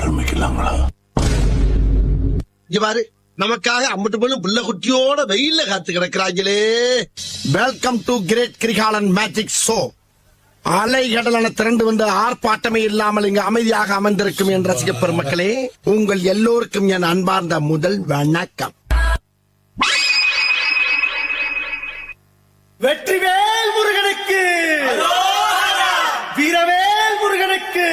ஆரம்பிக்கலாங்களா? பாரு, நமக்காக அம்பட்டு பொண்ணு புள்ள குட்டியோட வெயில்ல காத்து கிடக்கிறாங்களே. Welcome to great Kirikalan magic show. அலைகடலான திரண்டு வந்து ஆர்ப்பாட்டமே இல்லாமல் இங்கு அமைதியாக அமர்ந்திருக்கும் என் ரசிக பெருமக்களே, உங்கள் எல்லோருக்கும் என் அன்பார்ந்த முதல் வணக்கம். வெற்றிவேல் முருகனுக்கு, வீரவேல் முருகனுக்கு.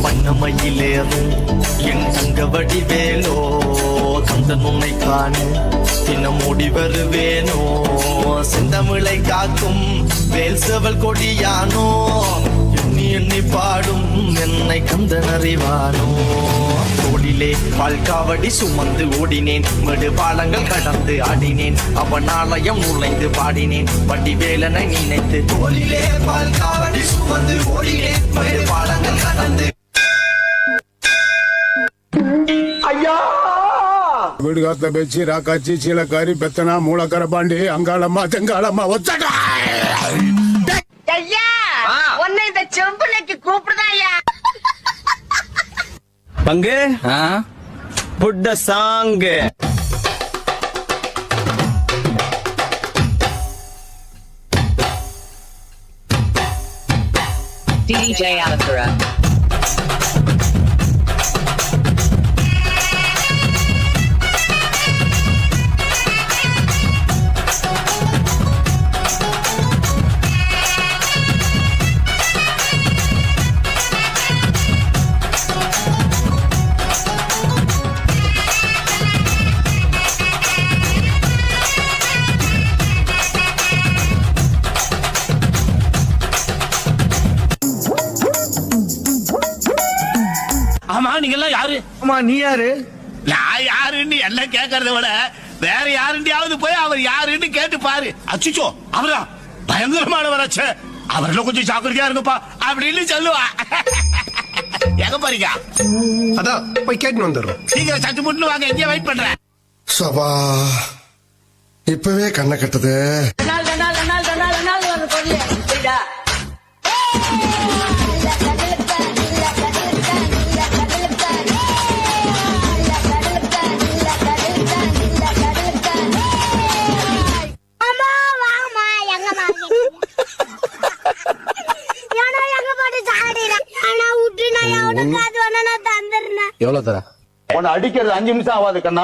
வண்ணமயிலேறும் என் தங்க வடிவேலோ, கந்தன் உன்னை காண தினம் ஓடி வருவேனோ, செந்தமிழை காக்கும் வேல் செவல் கொடியானோ, எண்ணி எண்ணி பாடும் என்னை கந்தன் அறிவானோ. தோளிலே பால்காவடி சுமந்து ஓடினேன், மெடு பாலங்கள் கடந்து ஆடினேன், அவன் ஆலயம் நுழைந்து பாடினேன், வடிவேலனை நினைத்து. தோளிலே பால்காவடி சுமந்து ஓடினேன், மெடு பாலங்கள் கடந்து. வீடு காத்த பேச்சு ராக்காச்சி சீலக்காரி பெத்தனா மூலக்கர பாண்டி அங்காளம்மா தெங்காளம்மா ஒத்தடா. ஐயா, உன்னை இந்த செம்புலைக்கு கூப்பிடுதாயா? பங்கு புட்ட சாங்கு. DJ Alakura. ஆமா, நீங்க எல்லாம் யாரு? ஆமா, நீ யாரு? நான் யாருன்னு எல்லாம் கேட்கறத விட வேற யாருண்டியாவது போய் அவர் யாருன்னு கேட்டு பாரு. அச்சுச்சோ, அவரா பயங்கரமானவராச்சே, அவர்ல கொஞ்சம் ஜாக்கிரதையா இருங்கப்பா அப்படின்னு சொல்லுவா. எங்க போறீங்க? அதான் போய் கேட்டு வந்துடுறோம். சீக்கிரம் சட்டு முட்டு வாங்க, எங்கேயே வெயிட் பண்றேன். சபா, இப்பவே கண்ணை கட்டுது. எவ்வளவு தர? உன்னை அடிக்கிறது 5 நிமிஷம் ஆகாது கண்ணா.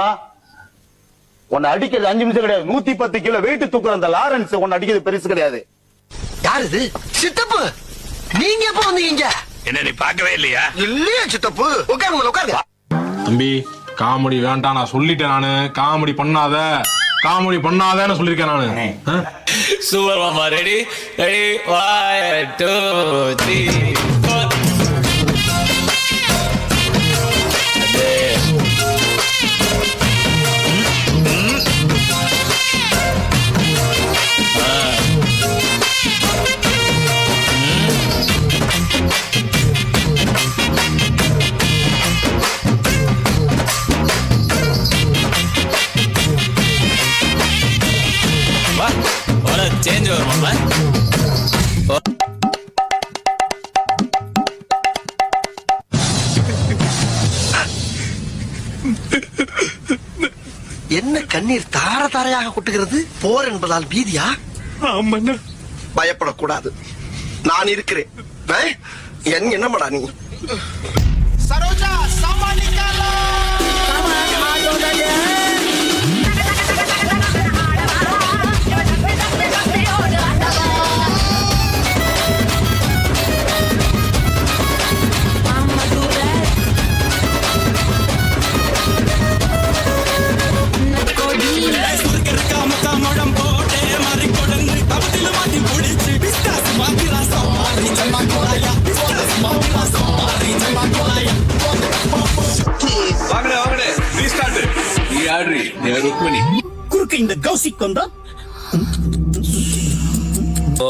உன்னை அடிக்கிறது 5 நிமிஷம் கிடையாது. 110 கிலோ வெயிட் தூக்குற அந்த லாரன்ஸ் உன்னை அடிக்கிறது பெருசு கிடையாது. யாரு இது? சித்தப்பு, நீங்க எப்ப வந்தீங்க? என்ன நீ பார்க்கவே இல்லையா? இல்லையா சித்தப்பு? உட்காருங்க உட்காருங்க. தம்பி, காமெடி வேண்டாம், நான் சொல்லிட்டேன். நானு காமெடி பண்ணாதேன்னு சொல்லிருக்கேன் நானு. சூப்பர் மாமா. Ready ready 1 2 3 4. சேஞ்ச் வருமா? என்ன கண்ணீர் தார தாரையாக கொட்டுகிறது? போர் என்பதால் பீதியா? பயப்படக்கூடாது, நான் இருக்கிறேன். என்னமாடா நீ? சரோஜா, சமாளிக்கலாம். குறுக்கு இந்த கௌசிக் வந்தா. ஓ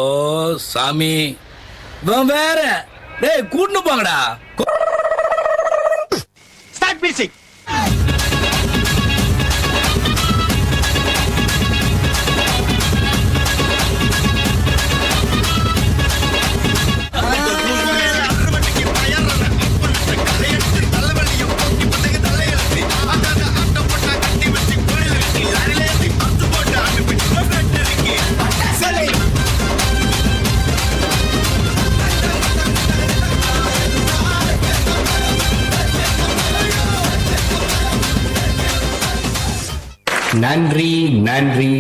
சாமி, வேற டேய் கூட்டு போங்கடா. Start music. நன்றி நன்றி